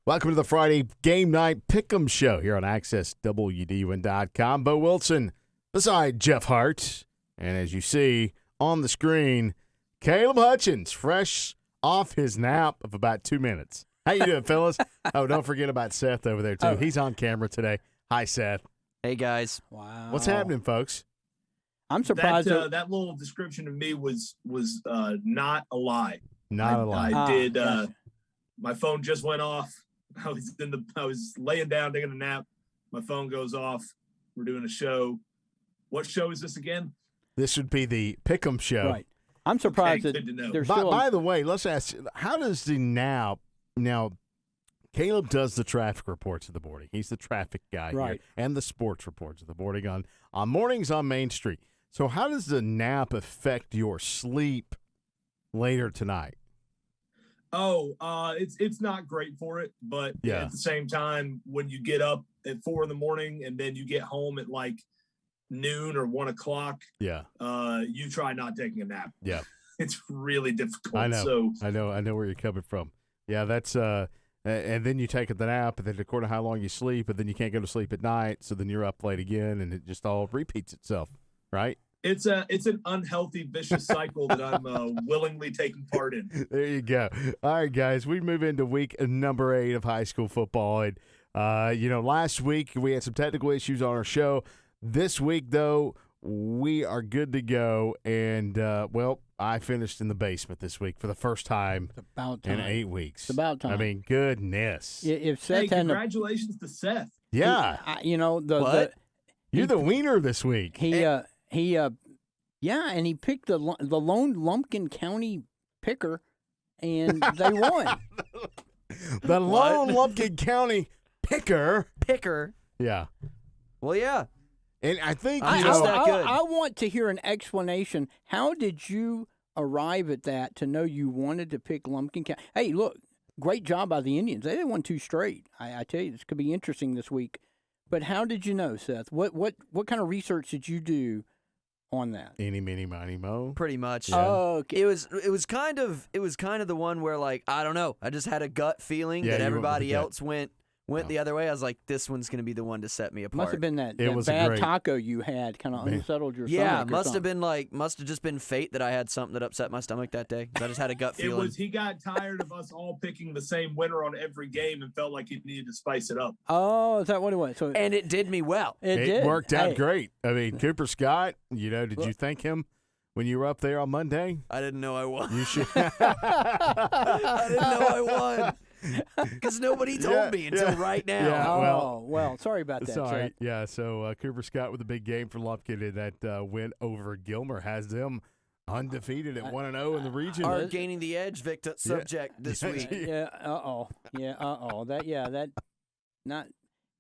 Welcome to the Friday Game Night Pick'em Show here on AccessWDUN.com. Bo Wilson beside Jeff Hart. And as you see on the screen, Caleb Hutchins, fresh off his nap of about 2 minutes. How you doing, fellas? Oh, don't forget about Seth over there, too. He's on camera today. Hi, Seth. Hey, guys. Wow. What's happening, folks? I'm surprised. That little description of me was not a lie. Not a lie. I did. Gotcha. My phone just went off. I was laying down taking a nap. My phone goes off. We're doing a show. What show is this again? This would be the Pick'em Show. Right. I'm surprised Okay, that good to know. there's By, still. by the way, let's ask, how does the now, Caleb does the traffic reports of the morning. He's the traffic guy here, Right. and the sports reports of the morning on mornings on Main Street. So how does the nap affect your sleep later tonight? Oh, it's not great for it, but Yeah. at the same time, when you get up at 4 a.m. and then you get home at like noon or 1 o'clock, Yeah, you try not taking a nap. yeah. It's really difficult. I know. So I know where you're coming from. Yeah, that's and then you take the nap, and then according to how long you sleep, and then you can't go to sleep at night, so then you're up late again, and it just all repeats itself, right? it's an unhealthy, vicious cycle that I'm willingly taking part in. There you go. All right, guys, we move into week number 8 of high school football, and last week we had some technical issues on our show. This week, though, we are good to go, and I finished in the basement this week for the first time It's about time. in 8 weeks. It's about time. I mean, goodness. If Hey, Seth hadn't, congratulations to Seth. Yeah, What? you're the wiener this week. and he picked the lone Lumpkin County picker, and they won. The lone Lumpkin County picker. Picker. Yeah. Well, yeah. And I think, I you just know, that good. I want to hear an explanation. How did you arrive at that to know you wanted to pick Lumpkin County? Hey, look, great job by the Indians. They won 2 straight. I tell you, this could be interesting this week. But how did you know, Seth? What kind of research did you do on that? eeny, meeny, miny, mo. Pretty much. Oh, okay. It was kind of the one where, like, I don't know. I just had a gut feeling Yeah, that you went with everybody the gut. else went the other way. I was like, this one's going to be the one to set me apart. Must have been that It was a bad great- taco you had kind of unsettled your Yeah, stomach. must have just been fate that I had something that upset my stomach that day. I just had a gut feeling. He got tired of us all picking the same winner on every game and felt like he needed to spice it up. Oh, is that what it was? So And it did me well. it It did. worked out Hey, great. I mean, Cooper Scott, did you thank him when you were up there on Monday? I didn't know I won. You should. I didn't know I won. Because nobody told me until right now. Yeah. Oh, well, sorry about that. It's all right. Seth. Yeah, so Cooper Scott with a big game for Lumpkin, and that win over Gilmer has them undefeated at 1-0 in the region. Are gaining the edge, Victor, subject this week. Yeah.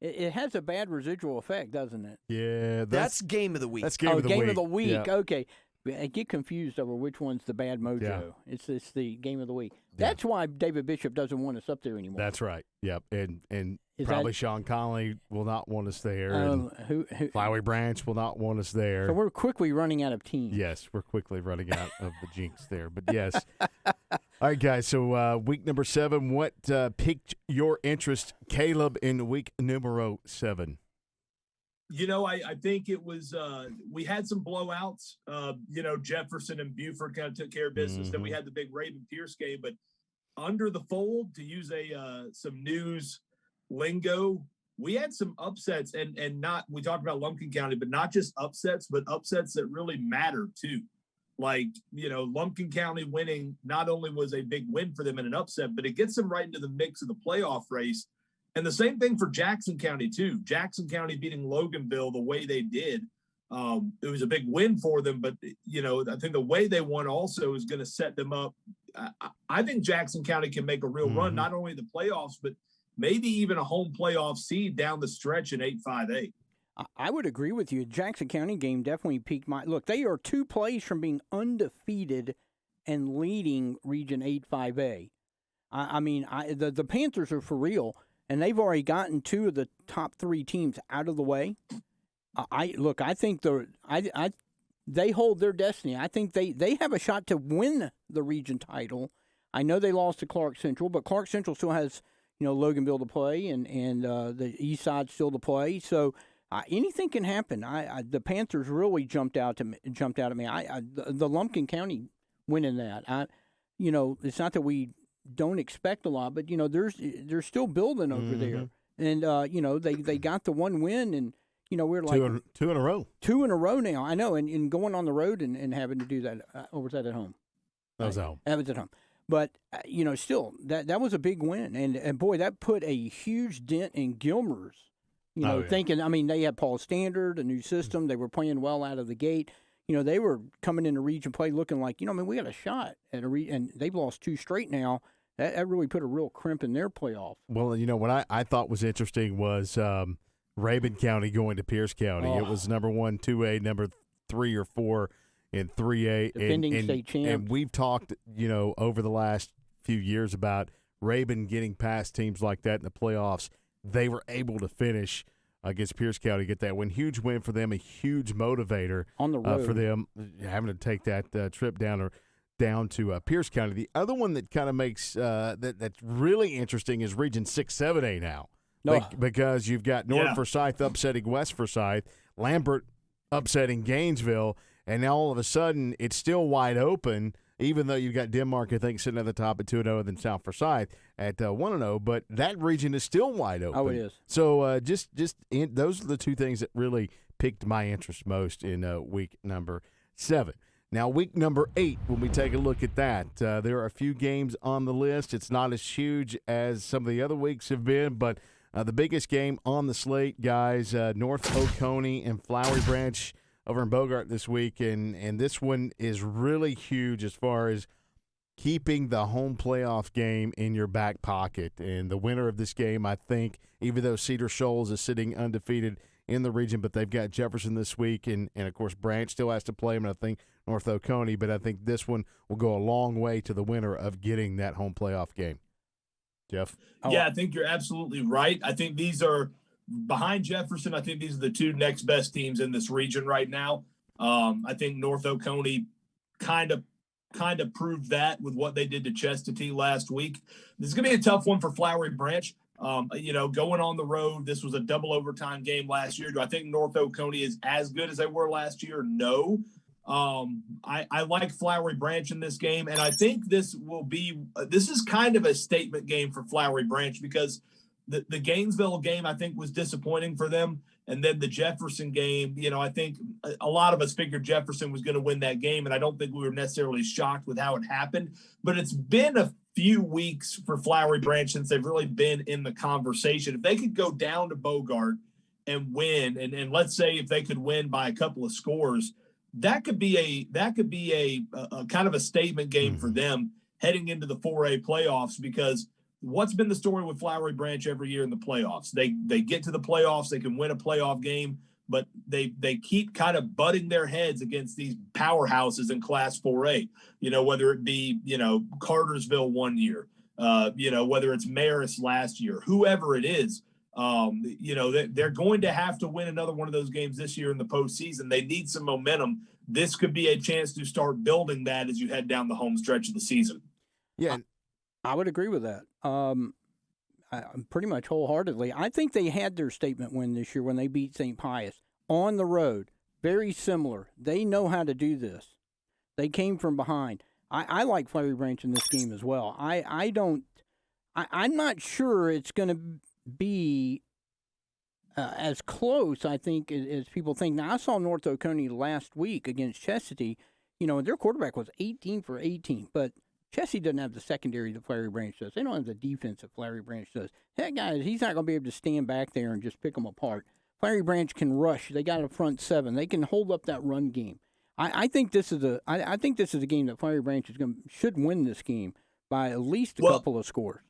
It has a bad residual effect, doesn't it? Yeah, That's game of the week. that's game of the game week. of the week. Yeah. Okay. I get confused over which one's the bad mojo. Yeah. It's the game of the week. Yeah. That's why David Bishop doesn't want us up there anymore. That's right. Yep, and Is probably that- Sean Connolly will not want us there, and who, Flowery Branch will not want us there. so we're quickly running out of teams. Yes, we're quickly running out of the jinx there. But yes. All right, guys. So week number 7, what piqued your interest, Caleb, in week numero 7? I think it was we had some blowouts. Jefferson and Buford kind of took care of business. Then we had the big Raven Pierce game, but under the fold, to use some news lingo, we had some upsets and not, we talked about Lumpkin County, but not just upsets, but upsets that really matter too. Like, Lumpkin County winning not only was a big win for them in an upset, but it gets them right into the mix of the playoff race. And the same thing for Jackson County too. Jackson County beating Loganville the way they did. It was a big win for them, but I think the way they won also is going to set them up. I think Jackson County can make a real run, not only the playoffs, but maybe even a home playoff seed down the stretch in 8-5-8. I would agree with you. Jackson County game definitely piqued my look. They are 2 plays from being undefeated and leading Region 8-5A. The Panthers are for real, and they've already gotten 2 of the top 3 teams out of the way. I think they hold their destiny. I think they have a shot to win the region title. I know they lost to Clark Central, but Clark Central still has, Loganville to play and the East Side still to play. So anything can happen. The Panthers really jumped out at me. The Lumpkin County winning that. It's not that we don't expect a lot, but they're still building over there, and they got the one win, and we're like two in a row. 2 in a row now. I know, and going on the road and having to do that, or was that at home? That was at home. That was at home. But still, that was a big win, and boy, that put a huge dent in Gilmer's. Thinking, they had Paul Standard, a new system. They were playing well out of the gate. They were coming into region play looking like, we got a shot at and they've lost 2 straight now. That really put a real crimp in their playoff. Well, what I thought was interesting was Rabun County going to Pierce County. It was number 1, 2A, number 3 or 4 in 3A. Defending state champ. And we've talked, over the last few years about Rabun getting past teams like that in the playoffs. They were able to finish against Pierce County, get that win. Huge win for them, a huge motivator on the road for them having to take that trip down to Pierce County. The other one that kind of makes that's really interesting is Region 6, 7A now, because you've got North Forsyth upsetting West Forsyth, Lambert upsetting Gainesville, and now all of a sudden it's still wide open. Even though you've got Denmark, I think, sitting at the top at 2-0, and then South Forsyth at 1-0, but that region is still wide open. Oh, it is. So those are the 2 things that really piqued my interest most in week number 7. Now, week number 8, when we take a look at that, there are a few games on the list. It's not as huge as some of the other weeks have been, but the biggest game on the slate, guys, North Oconee and Flowery Branch over in Bogart this week, and this one is really huge as far as keeping the home playoff game in your back pocket. And the winner of this game, I think, even though Cedar Shoals is sitting undefeated in the region, but they've got Jefferson this week, and of course Branch still has to play them, and I think North Oconee, but I think this one will go a long way to the winner of getting that home playoff game. Jeff? Yeah, I think you're absolutely right. I think these are – behind Jefferson, I think these are the 2 next best teams in this region right now. I think North Oconee kind of proved that with what they did to Chestatee last week. This is going to be a tough one for Flowery Branch. Going on the road, this was a double overtime game last year. Do I think North Oconee is as good as they were last year? No. I like Flowery Branch in this game, and I think this is kind of a statement game for Flowery Branch because the Gainesville game, I think, was disappointing for them. And then the Jefferson game, I think a lot of us figured Jefferson was going to win that game, and I don't think we were necessarily shocked with how it happened. But it's been a few weeks for Flowery Branch since they've really been in the conversation. If they could go down to Bogart and win, and let's say if they could win by a couple of scores, that could be a kind of a statement game for them heading into the 4A playoffs, because what's been the story with Flowery Branch every year in the playoffs? They get to the playoffs, they can win a playoff game, but they keep kind of butting their heads against these powerhouses in Class 4A, whether it be, Cartersville one year, whether it's Marist last year, whoever it is, they're going to have to win another one of those games this year in the postseason. They need some momentum. This could be a chance to start building that as you head down the home stretch of the season. Yeah. I would agree with that. Pretty much wholeheartedly. I think they had their statement win this year when they beat St. Pius on the road. Very similar. They know how to do this. They came from behind. I like Flowery Branch in this game as well. I'm not sure it's going to be as close, I think, as people think. Now, I saw North Oconee last week against Chestatee. Their quarterback was 18 for 18, but Chestatee doesn't have the secondary that Flowery Branch does. They don't have the defense that Flowery Branch does. That guy, he's not going to be able to stand back there and just pick them apart. Flowery Branch can rush. They got a front 7. They can hold up that run game. I think this is a game that Flowery Branch should win this game by at least a couple of scores.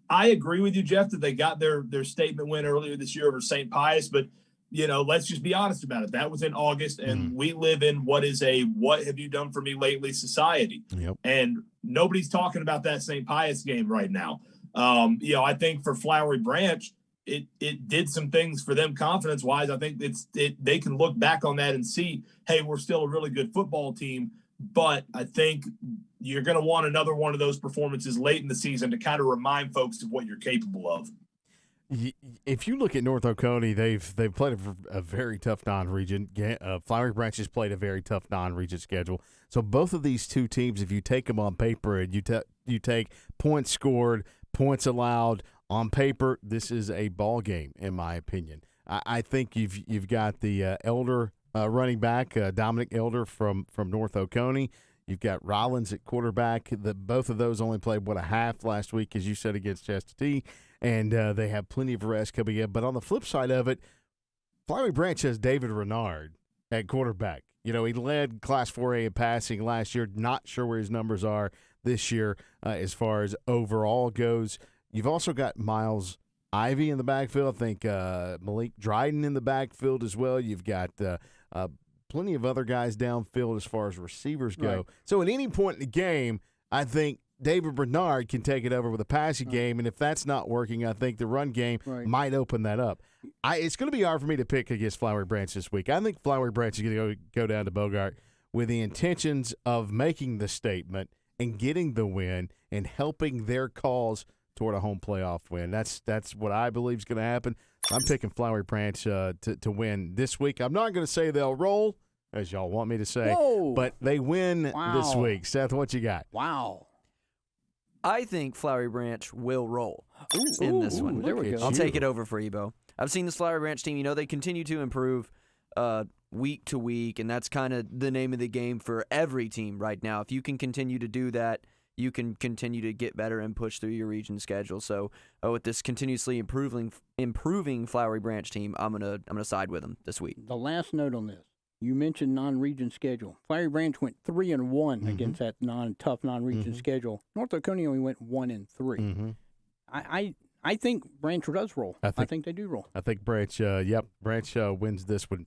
I agree with you, Jeff, that they got their statement win earlier this year over St. Pius, but let's just be honest about it. That was in August, and we live in what is a "what have you done for me lately" society. Yep. And nobody's talking about that St. Pius game right now. I think for Flowery Branch, it did some things for them confidence wise. I think they can look back on that and see, hey, we're still a really good football team. But I think you're going to want another one of those performances late in the season to kind of remind folks of what you're capable of. If you look at North Oconee, they've played a very tough non-region. Flowery Branch has played a very tough non-region schedule. So both of these two teams, if you take them on paper and you take points scored, points allowed on paper, this is a ball game in my opinion. I think you've got the Elder running back, Dominic Elder from North Oconee. You've got Rollins at quarterback. Both of those only played, a half last week, as you said, against Chestatee, and they have plenty of rest coming in. But on the flip side of it, Flowery Branch has David Renard at quarterback. He led Class 4A in passing last year. Not sure where his numbers are this year as far as overall goes. You've also got Miles Ivy in the backfield. I think Malik Dryden in the backfield as well. You've got plenty of other guys downfield as far as receivers go. Right. So at any point in the game, I think David Bernard can take it over with a passing game, and if that's not working, I think the run game might open that up. It's going to be hard for me to pick against Flowery Branch this week. I think Flowery Branch is going to go down to Bogart with the intentions of making the statement and getting the win and helping their cause toward a home playoff win. That's what I believe is going to happen. I'm picking Flowery Branch to win this week. I'm not going to say they'll roll, as y'all want me to say, but they win this week. Seth, what you got? Wow. I think Flowery Branch will roll in this one. There we go. I'll take it over for Ebo. I've seen this Flowery Branch team. They continue to improve week to week, and that's kind of the name of the game for every team right now. If you can continue to do that, you can continue to get better and push through your region schedule. So with this continuously improving Flowery Branch team, I'm gonna side with them this week. The last note on this. You mentioned non-region schedule. Flowery Branch went 3-1 against that tough non-region schedule. North Oconee only went 1-3. I think Branch does roll. I think they do roll. I think Branch. Branch wins this one.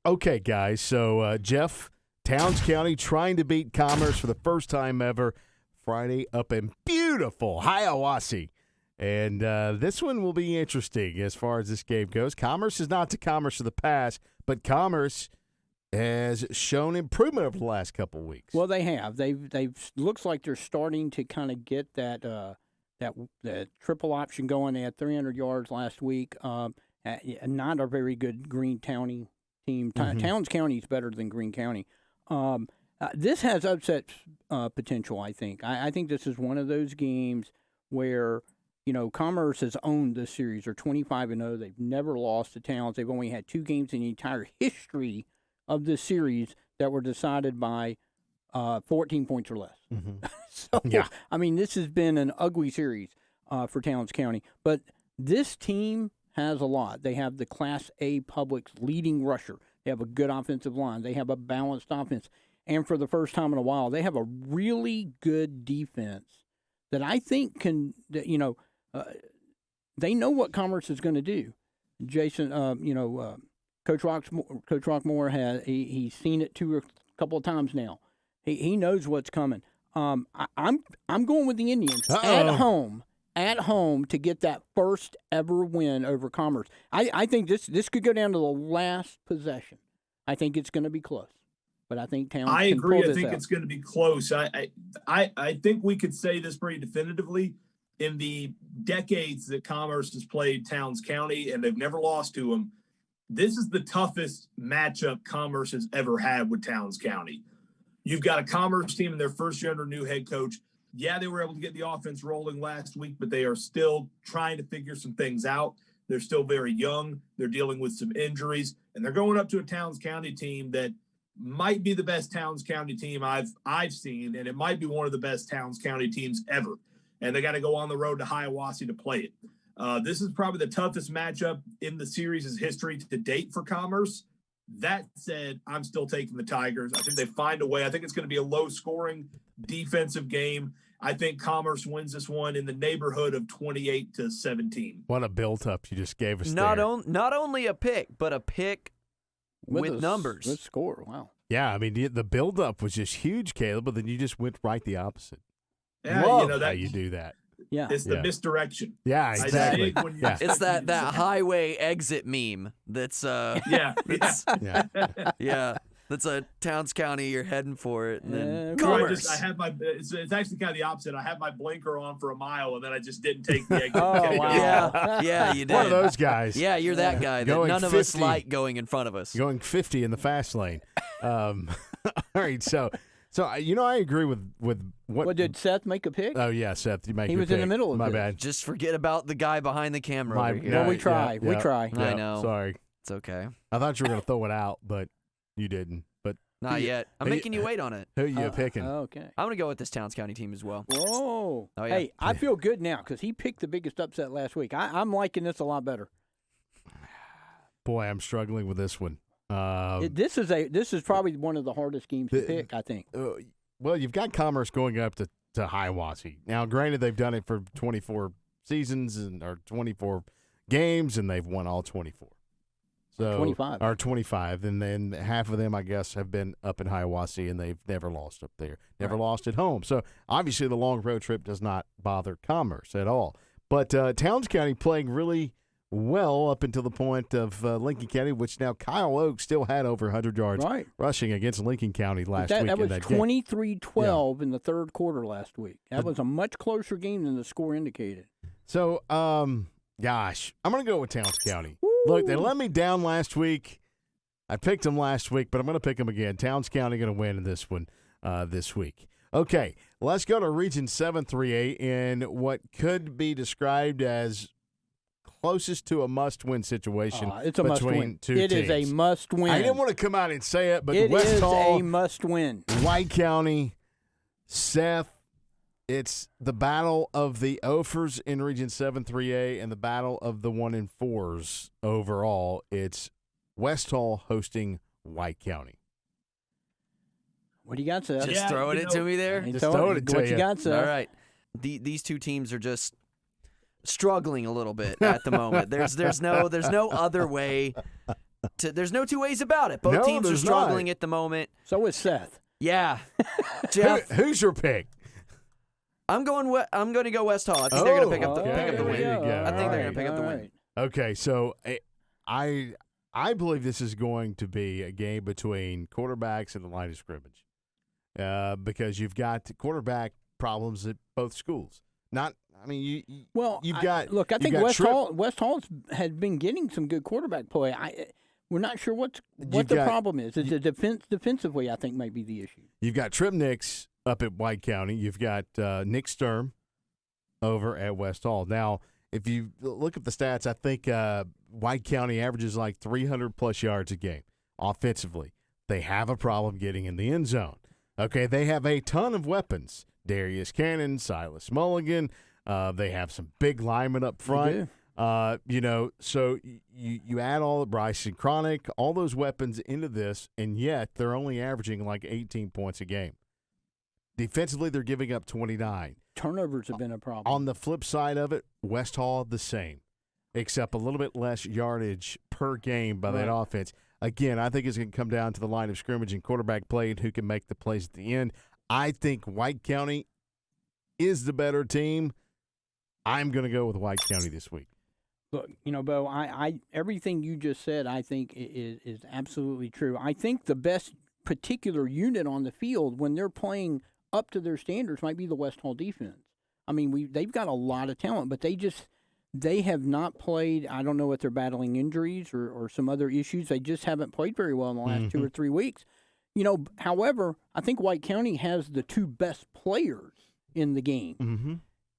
Okay, guys. So Jeff, Towns County trying to beat Commerce for the first time ever Friday up in beautiful Hiawassee. And this one will be interesting as far as this game goes. Commerce is not the Commerce of the past, but Commerce has shown improvement over the last couple of weeks. Well, they have. They've looks like they're starting to kind of get that triple option going. They had 300 yards last week. Not a very good Greene County team. Towns County is better than Greene County. This has upset potential, I think. I think this is one of those games where, Commerce has owned this series. They're 25-0. They've never lost to Towns. They've only had 2 games in the entire history of this series that were decided by 14 points or less. So, this has been an ugly series for Towns County. But this team has a lot. They have the Class A Public's leading rusher. They have a good offensive line. They have a balanced offense. And for the first time in a while, they have a really good defense that I think can, they know what Commerce is going to do. Jason, Coach Rockmore has he's seen it a couple of times now. He knows what's coming. I'm going with the Indians at home to get that first ever win over Commerce. I think this could go down to the last possession. I think it's going to be close. But I think Towns I can agree. pull I this think out. it's going to be close. I think we could say this pretty definitively. In the decades that Commerce has played Towns County, and they've never lost to them, this is the toughest matchup Commerce has ever had with Towns County. You've got a Commerce team in their first year under new head coach. Yeah, they were able to get the offense rolling last week, but they are still trying to figure some things out. They're still very young. They're dealing with some injuries, and they're going up to a Towns County team that might be the best Towns County team I've seen, and it might be one of the best Towns County teams ever. And they got to go on the road to Hiawassee to play it. This is probably the toughest matchup in the series' history to date for Commerce. That said, I'm still taking the Tigers. I think they find a way. I think it's going to be a low-scoring defensive game. I think Commerce wins this one in the neighborhood of 28-17. What a build-up you just gave us Not there. Not only a pick, but a pick with numbers. Good score. Wow. Yeah, the build-up was just huge, Caleb, but then you just went right the opposite. Yeah, Love that how you do that. Yeah. It's the misdirection. Yeah, I exactly. dig when you Yeah. It's that highway exit meme. That's yeah. Yeah. That's a Towns County. You're heading for it, and then Yeah, Commerce. I had my. It's actually kind of the opposite. I had my blinker on for a mile, and then I just didn't take the exit. Oh, wow. Yeah, you did. One of those guys. Yeah, you're that guy that Going none of us 50. like going in front of us. Going 50 in the fast lane. All right, so I agree with what. What did Seth make a pick? Oh yeah, Seth, you make. He your was in the pick. middle of My this. bad. Just forget about the guy behind the camera over here. Well, we try. We try. I Yeah, know. Sorry, It's okay. I thought you were gonna throw it out, but you didn't. But Not yet. I'm Who- making you wait on it. who you picking? Okay. I'm gonna go with this Towns County team as well. Whoa. Oh, yeah. Hey, I feel good now because he picked the biggest upset last week. I'm liking this a lot better. Boy, I'm struggling with this one. This is probably one of the hardest games to pick, I think. Well, you've got Commerce going up to Hiawassee. Now, granted, they've done it for 24 seasons or 24 games, and they've won all 24. So 25. Or 25, and then half of them, I guess, have been up in Hiawassee, and they've never lost up there, never lost at home. So obviously, the long road trip does not bother Commerce at all. But Towns County playing really well up until the point of Lincoln County, which now Kyle Oak still had over 100 yards rushing against Lincoln County last week. That was in that game. 23-12 in the third quarter last week. That was a much closer game than the score indicated. So, gosh, I'm going to go with Towns County. Look, they let me down last week. I picked them last week, but I'm going to pick them again. Towns County going to win in this one this week. Okay, let's go to Region 7-3A in what could be described as closest to a must-win situation it's a between must-win. two It teams. is a must-win. I didn't want to come out and say it, but It West is Hall, a must-win. White County, Seth, it's the battle of the Offers in Region 7-3A and the battle of the 1-4s overall. It's West Hall hosting White County. What do you got, Seth? Just throwing it to me there. Just throwing it to What you. you got, Seth? All right. These two teams are just struggling a little bit at the moment. There's no other way to. There's no two ways about it. Both teams are there's struggling not. at the moment. So is Seth. Yeah, Jeff. Who's your pick? I'm going to go West Hall. I think they're going to pick up the there win. you go. I think they're All going to pick up the All win. right. Okay, so I believe this is going to be a game between quarterbacks and the line of scrimmage, because you've got quarterback problems at both schools. You've got. Look, I you've think got West Hall has been getting some good quarterback play. We're not sure what the problem is. It's defensively, I think, might be the issue. You've got Trip Nix up at White County. You've got Nick Sturm over at West Hall. Now, if you look at the stats, I think White County averages like 300-plus yards a game offensively. They have a problem getting in the end zone. Okay, they have a ton of weapons. Darius Cannon, Silas Mulligan. They have some big linemen up front. So you add all the Bryson Chronic, all those weapons into this, and yet they're only averaging like 18 points a game. Defensively, they're giving up 29. Turnovers have been a problem. On the flip side of it, West Hall the same, except a little bit less yardage per game by that offense. Again, I think it's going to come down to the line of scrimmage and quarterback play and who can make the plays at the end. I think White County is the better team. I'm going to go with White County this week. Look, Bo, I everything you just said, I think is absolutely true. I think the best particular unit on the field when they're playing up to their standards might be the West Hall defense. I mean, they've got a lot of talent, but they have not played. I don't know if they're battling injuries or some other issues. They just haven't played very well in the last 2 or 3 weeks. However, I think White County has the two best players in the game. Mm-hmm.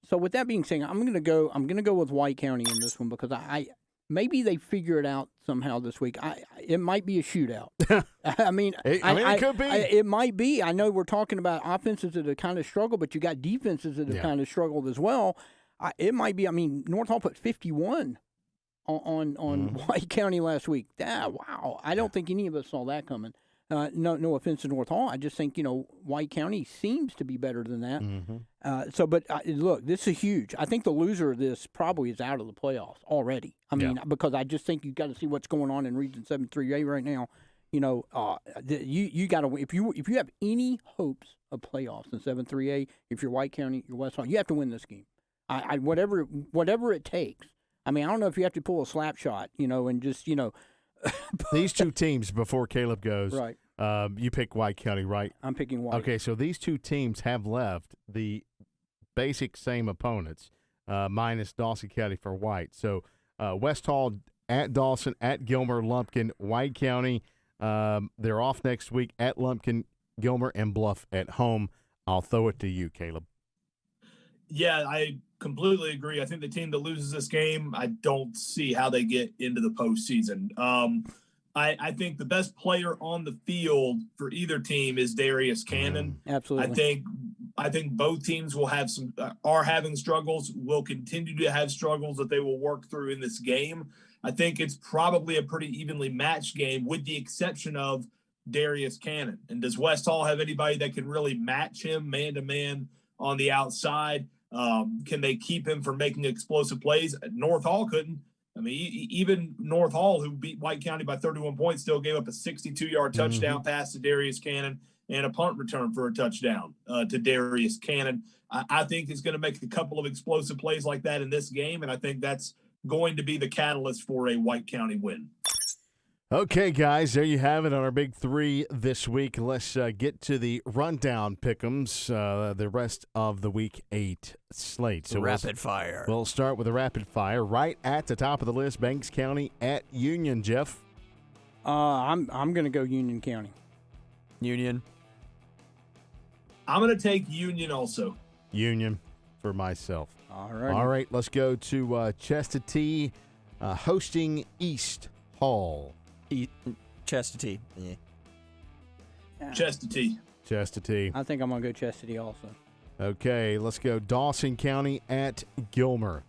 So with that being said, I'm gonna go with White County in this one because I maybe they figure it out somehow this week. It might be a shootout. It could be. It might be. I know we're talking about offenses that have kind of struggled, but you got defenses that have kind of struggled as well. It might be. I mean, North Hall put 51 on White County last week. Wow! I don't think any of us saw that coming. No offense to North Hall. I just think, White County seems to be better than that. Mm-hmm. Look, this is huge. I think the loser of this probably is out of the playoffs already. Because I just think you've got to see what's going on in Region 7-3A right now. You got to, if you have any hopes of playoffs in 7-3A, if you're White County, you're West Hall, you have to win this game. Whatever it takes. I mean, I don't know if you have to pull a slap shot, and just These two teams, before Caleb goes, right. You pick White County, right? I'm picking White. Okay, so these two teams have left the basic same opponents, minus Dawson County for White. So West Hall at Dawson, at Gilmer, Lumpkin, White County. They're off next week at Lumpkin, Gilmer, and Bluff at home. I'll throw it to you, Caleb. Yeah, I completely agree. I think the team that loses this game, I don't see how they get into the postseason. I think the best player on the field for either team is Darius Cannon. Absolutely. I think both teams will have are having struggles, will continue to have struggles that they will work through in this game. I think it's probably a pretty evenly matched game, with the exception of Darius Cannon. And does West Hall have anybody that can really match him man to man on the outside? Can they keep him from making explosive plays? North Hall couldn't. I mean, even North Hall, who beat White County by 31 points, still gave up a 62-yard touchdown pass to Darius Cannon and a punt return for a touchdown to Darius Cannon. I think he's going to make a couple of explosive plays like that in this game, and I think that's going to be the catalyst for a White County win. Okay, guys, there you have it on our big three this week. Let's get to the rundown pick'ems, the rest of the Week 8 slate. So rapid fire. We'll start with a rapid fire. Right at the top of the list, Banks County at Union, Jeff. I'm going to go Union County. Union. I'm going to take Union also. Union for myself. All right. All right, let's go to Chestatee hosting East Hall. Chestatee. Yeah. Chestatee. Chestatee. I think I'm going to go Chestatee also. Okay, let's go Dawson County at Gilmer.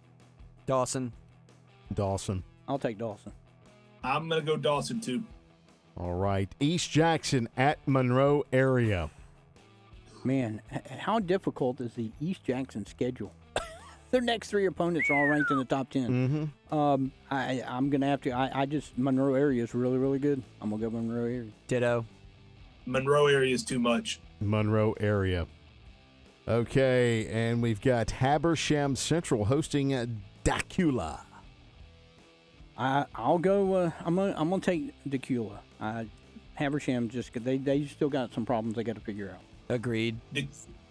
Dawson. Dawson. I'll take Dawson. I'm going to go Dawson too. All right. East Jackson at Monroe area. Man, how difficult is the East Jackson schedule? Their next three opponents are all ranked in the top 10. Mm-hmm. I'm going to have to. I just Monroe area is really, really good. I'm going to go Monroe area. Ditto. Monroe area is too much. Monroe area. Okay, and we've got Habersham Central hosting Dacula. I'll go. I'm gonna take Dacula. Habersham they still got some problems they got to figure out. Agreed.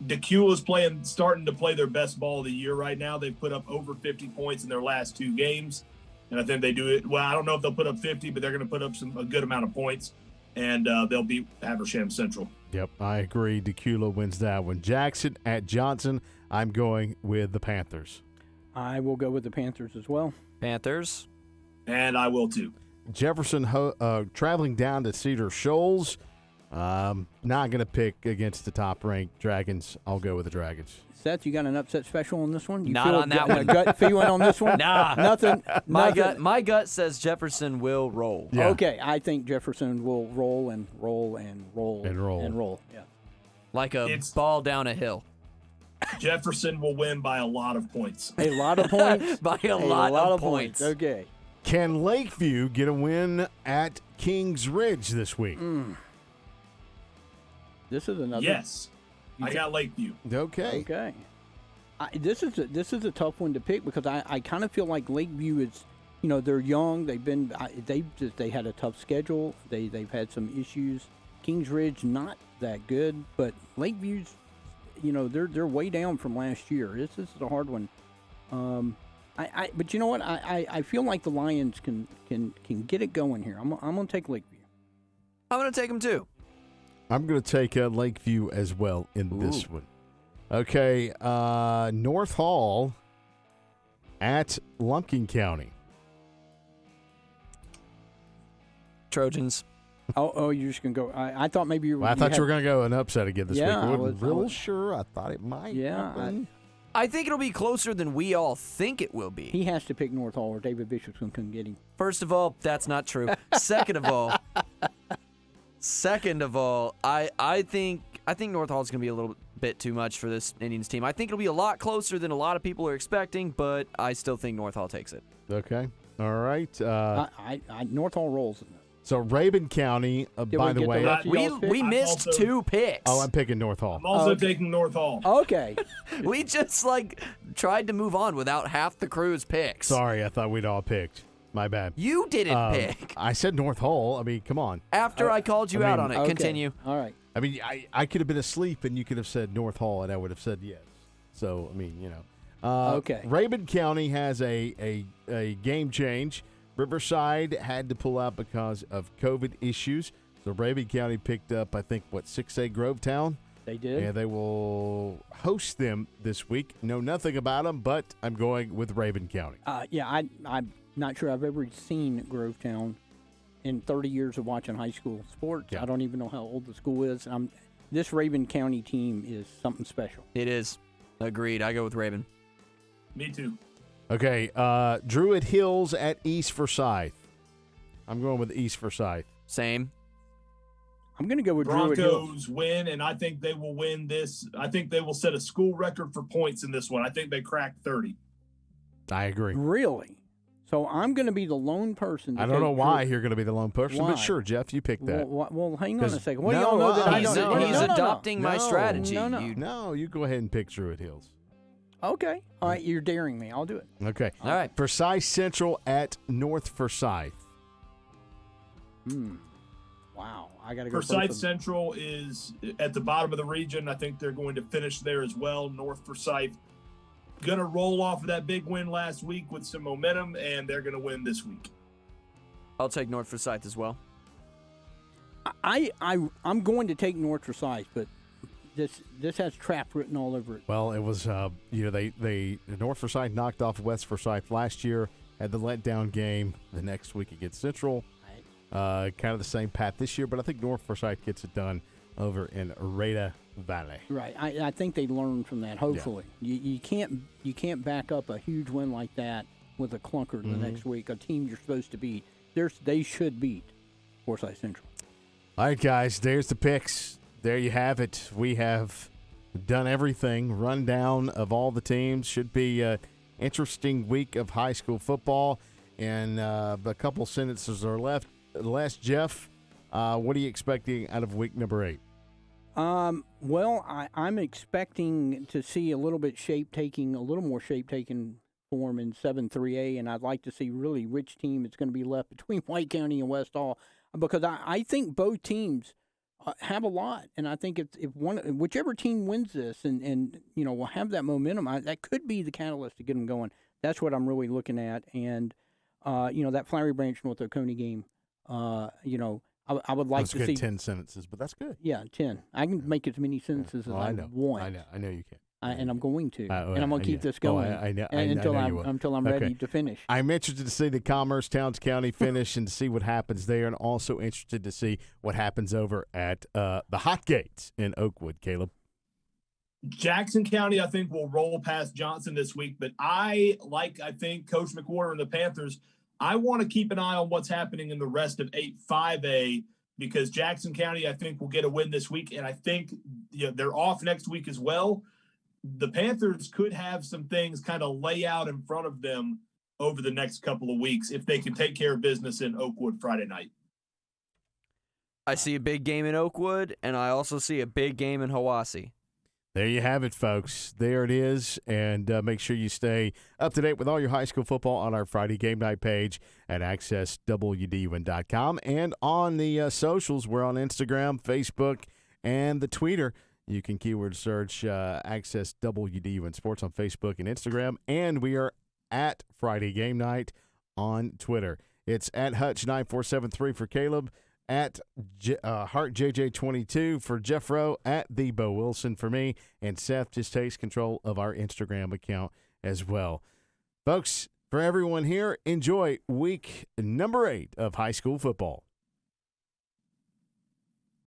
Dacula's starting to play their best ball of the year right now. They've put up over 50 points in their last two games, and I think they do it. Well, I don't know if they'll put up 50, but they're going to put up a good amount of points, and they'll beat Habersham Central. Yep, I agree. Dacula wins that one. Jackson at Johnson. I'm going with the Panthers. I will go with the Panthers as well. Panthers. And I will too. Jefferson traveling down to Cedar Shoals. Not going to pick against the top-ranked Dragons. I'll go with the Dragons. Seth, you got an upset special on this one? You Not on that one. Gut feeling on this one? Nah. Nothing. My gut says Jefferson will roll. Yeah. Okay, I think Jefferson will roll and roll and roll and roll and roll. Yeah. Like a ball down a hill. Jefferson will win by a lot of points. A lot of points. By a lot of points. Okay. Can Lakeview get a win at Kings Ridge this week? This is another. Yes. I got Lakeview. Okay. Okay. This is a tough one to pick because I kind of feel like Lakeview is, they're young. They had a tough schedule. They've had some issues. Kings Ridge not that good, but Lakeview's, they're way down from last year. This is a hard one. But you know what? I feel like the Lions can get it going here. I'm gonna take Lakeview. I'm gonna take them too. I'm going to take Lakeview as well in this one. Okay, North Hall at Lumpkin County. Trojans. Oh, you're just going to go. I thought maybe you were. Well, I thought you were going to go an upset again this week. I wasn't I real was sure. I thought it might happen. I think it'll be closer than we all think it will be. He has to pick North Hall or David Bishop's going to come get him. First of all, that's not true. Second of all, I think North Hall is going to be a little bit too much for this Indians team. I think it'll be a lot closer than a lot of people are expecting, but I still think North Hall takes it. Okay. All right. North Hall rolls in this. So Rabun County, Did by we the get way, the rest of y'all's We pick? missed also- 2 picks. oh, I'm picking North Hall. I'm also Okay. taking North Hall. Okay. We just tried to move on without half the crew's picks. Sorry, I thought we'd all picked. My bad. You didn't pick. I said North Hall. I mean, come on. After I called you I out mean- on it. Okay. Continue. All right. I mean, I could have been asleep and you could have said North Hall and I would have said yes. So, I mean, Okay. Rabun County has a game change. Riverside had to pull out because of COVID issues. So Rabun County picked up, I think, 6A Grovetown? They did. And they will host them this week. Know nothing about them, but I'm going with Rabun County. Yeah, I'm not sure I've ever seen Grovetown in 30 years of watching high school sports. Yeah. I don't even know how old the school is. This Rabun County team is something special. It is. Agreed. I go with Raven. Me too. Okay, Druid Hills at East Forsyth. I'm going with East Forsyth. Same. I'm going to go with Druid Hills. Broncos win, and I think they will win this. I think they will set a school record for points in this one. I think they cracked 30. I agree. Really? So I'm going to be the lone person. I don't know why you're going to be the lone person, Why? but sure, Jeff, you picked that. Well, hang on a 'Cause- second. What do no, y'all know that I He's, don't? he's No, no, no. adopting my No. strategy. No, no. You- No, you go ahead and pick Druid Hills. Okay. All right, you're daring me. I'll do it. Okay. All right. Forsyth Central at North Forsyth. Wow. I got to go Forsyth first. Central is at the bottom of the region. I think they're going to finish there as well. North Forsyth going to roll off of that big win last week with some momentum, and they're going to win this week. I'll take North Forsyth as well. I'm going to take North Forsyth, but this has trap written all over it. Well, it was they North Forsyth knocked off West Forsyth last year, had the letdown game the next week against Central. Kind of the same path this year, but I think North Forsyth gets it done over in Rada Valley. Right. I think they learned from that. Hopefully, you can't back up a huge win like that with a clunker the next week. A team you're supposed to beat. They should beat Forsyth Central. All right, guys, there's the picks. There you have it. We have done everything. Rundown of all the teams. Should be an interesting week of high school football. And a couple sentences are left. Jeff, what are you expecting out of week number 8? Well, I'm expecting to see a little more shape taking form in 7-3A, and I'd like to see really which team that's going to be left between White County and West Hall, because I think both teams have a lot, and I think whichever team wins this and will have that momentum, that could be the catalyst to get them going. That's what I'm really looking at, and that Flowery Branch-North Oconee game, I would like to see 10 sentences, but that's good. Yeah, 10. I can make as many sentences as I want. I know you can. And I'm going to. And I'm going to keep this going until I'm ready to finish. I'm interested to see the Commerce Towns County finish and see what happens there, and also interested to see what happens over at the Hot Gates in Oakwood, Caleb. Jackson County, I think, will roll past Johnson this week, but I think Coach McWhorter and the Panthers, I want to keep an eye on what's happening in the rest of 8-5A, because Jackson County, I think, will get a win this week, and I think they're off next week as well. The Panthers could have some things kind of lay out in front of them over the next couple of weeks if they can take care of business in Oakwood Friday night. I see a big game in Oakwood, and I also see a big game in Hiwassee. There you have it, folks. There it is. And make sure you stay up to date with all your high school football on our Friday game night page at accesswdun.com. And on the socials, we're on Instagram, Facebook, and the Twitter. You can keyword search Access WDUN Sports on Facebook and Instagram. And we are at Friday Game Night on Twitter. It's at Hutch9473 for Caleb, at Hart JJ22 for Jeff Rowe, at the Bo Wilson for me, and Seth just takes control of our Instagram account as well. Folks, for everyone here, enjoy week number 8 of high school football.